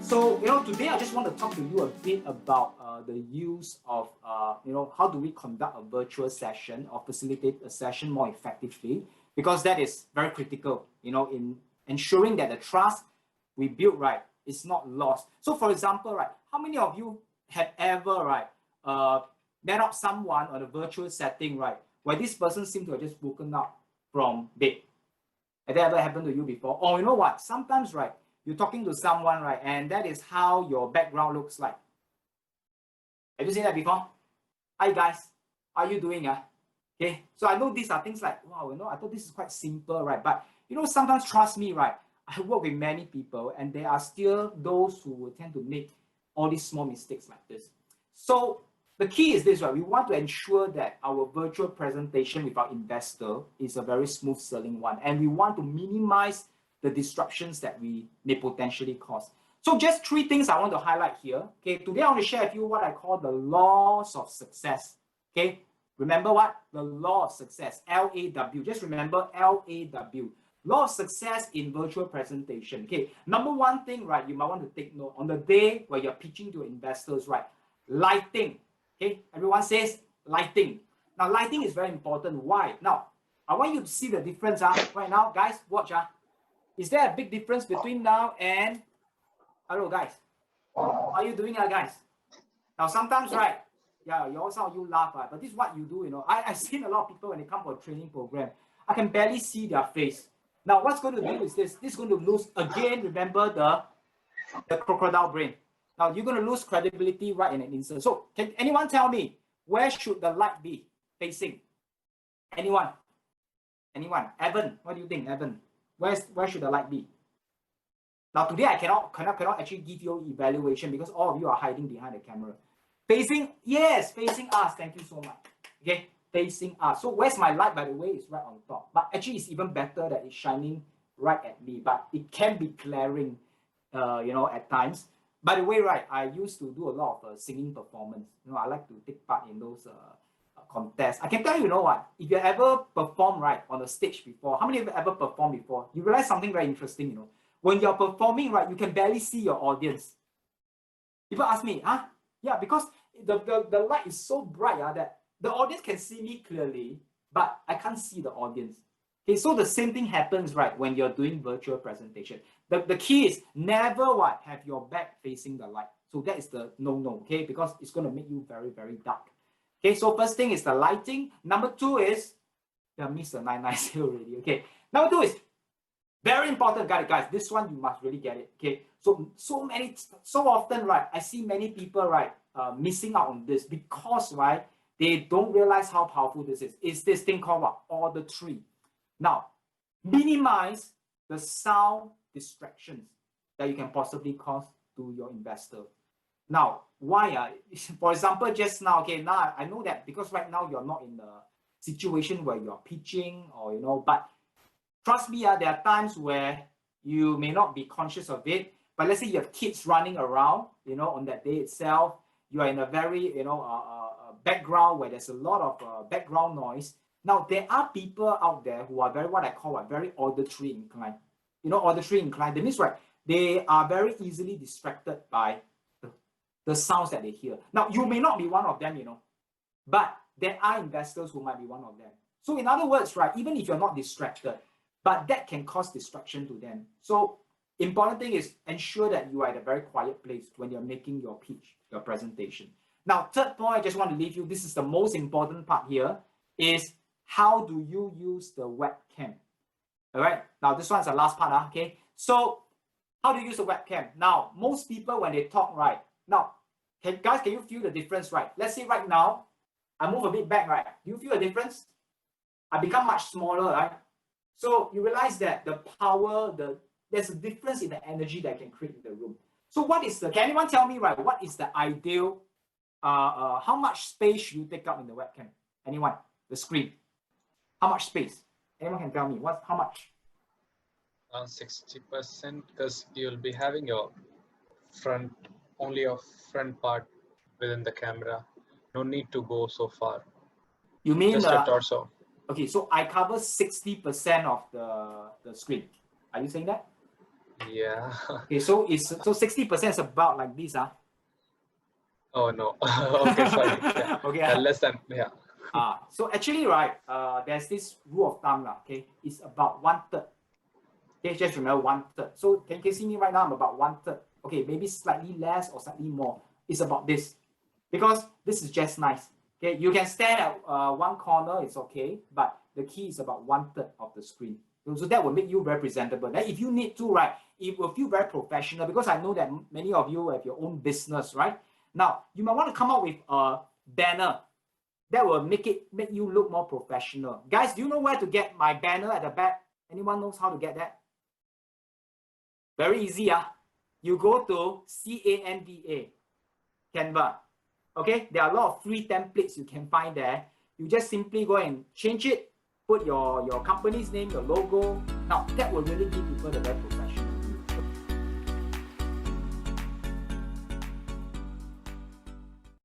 So, today I just want to talk to you a bit about the use of, how do we conduct a virtual session or facilitate a session more effectively, because that is very critical, in ensuring that the trust we build, right, is not lost. So, for example, right, how many of you have ever, right, met up someone on a virtual setting, right, where this person seemed to have just woken up from bed? Has that ever happened to you before? Or you know what? Sometimes, right, you're talking to someone, right, and that is how your background looks like. Have you seen that before? Hi guys, how are you doing? Okay, so I know these are things like, wow, I thought this is quite simple, right? But sometimes, trust me, right, I work with many people and there are still those who will tend to make all these small mistakes like this. So the key is this, right? We want to ensure that our virtual presentation with our investor is a very smooth sailing one, and we want to minimize the disruptions that we may potentially cause. So just 3 things I want to highlight here. Okay, today I want to share with you what I call the laws of success. Okay, remember what? The law of success, LAW. Just remember LAW. Law of success in virtual presentation. Okay, number 1 thing, right, you might want to take note on the day where you're pitching to investors, right? Lighting. Okay, everyone says lighting. Now, lighting is very important. Why? Now, I want you to see the difference right now. Guys, watch. Is there a big difference between now and... Hello, guys. How are you doing, guys? Now, sometimes, right, yeah, you laugh, right? But this is what you do, I've seen a lot of people when they come for a training program, I can barely see their face. Now, what's going to do is this is going to lose, again, remember the crocodile brain. Now, you're going to lose credibility right in an instant. So, can anyone tell me, where should the light be facing? Anyone? Evan, what do you think, Evan? Where should the light be? Now, today I cannot actually give you evaluation because all of you are hiding behind the camera. Facing, yes, facing us. Thank you so much. Okay, facing us. So where's my light, by the way? It's right on top. But actually, it's even better that it's shining right at me. But it can be glaring, at times. By the way, right, I used to do a lot of singing performance. I like to take part in those contests. I can tell you, what? If you ever performed, right, on a stage before, how many of you ever performed before? You realize something very interesting, When you're performing, right, you can barely see your audience. People ask me, Yeah, because the light is so bright that the audience can see me clearly, but I can't see the audience. Okay, so the same thing happens, right, when you're doing virtual presentation. The key is never have your back facing the light. So that is the no, okay, because it's going to make you very, very dark. Okay, so first thing is the lighting. Number 2 is, I missed the 990 already, okay. Number 2 is, very important, guys. This one you must really get it. Okay. So often, right, I see many people, right, missing out on this because, right, they don't realize how powerful this is. It's this thing called what? Order tree. Now, minimize the sound distractions that you can possibly cause to your investor. Now, why? For example, just now, okay, now I know that because right now you're not in the situation where you're pitching or, but trust me, there are times where you may not be conscious of it, but let's say you have kids running around, on that day itself, you are in a very, background where there's a lot of background noise. Now, there are people out there who are very, what I call, very auditory inclined. Auditory inclined, that means, right, they are very easily distracted by the sounds that they hear. Now, you may not be one of them, but there are investors who might be one of them. So in other words, right, even if you're not distracted, but that can cause distraction to them. So important thing is ensure that you are at a very quiet place when you're making your pitch, your presentation. Now, third point, I just want to leave you, this is the most important part here, is how do you use the webcam? All right, now this one's the last part, okay? So how do you use the webcam? Now, most people when they talk, right, now, guys, can you feel the difference, right? Let's say right now, I move a bit back, right? Do you feel a difference? I become much smaller, right? So you realize that the power, there's a difference in the energy that can create in the room. So can anyone tell me, right, what is the ideal, how much space should you take up in the webcam? Anyone? The screen. How much space? Anyone can tell me, how much? 60%, because you'll be having your only a front part within the camera. No need to go so far. You mean just a torso? Okay, so I cover 60% of the screen. Are you saying that? Yeah. Okay, so 60% is about like this, Oh no. Okay, sorry. Yeah. okay. Less than, yeah. So actually, right, there's this rule of thumb, okay, it's about 1/3. Okay, just remember 1/3. So can you see me right now? I'm about 1/3. Okay, maybe slightly less or slightly more. It's about this. Because this is just nice. Okay, you can stand at one corner, it's okay, but the key is about 1/3 of the screen. So that will make you very presentable. Then if you need to, right, it will feel very professional because I know that many of you have your own business, right? Now, you might want to come up with a banner that will make you look more professional. Guys, do you know where to get my banner at the back? Anyone knows how to get that? Very easy, You go to Canva, Canva. Okay, there are a lot of free templates you can find there. You just simply go and change it, put your company's name, your logo. Now, that will really give people the very professional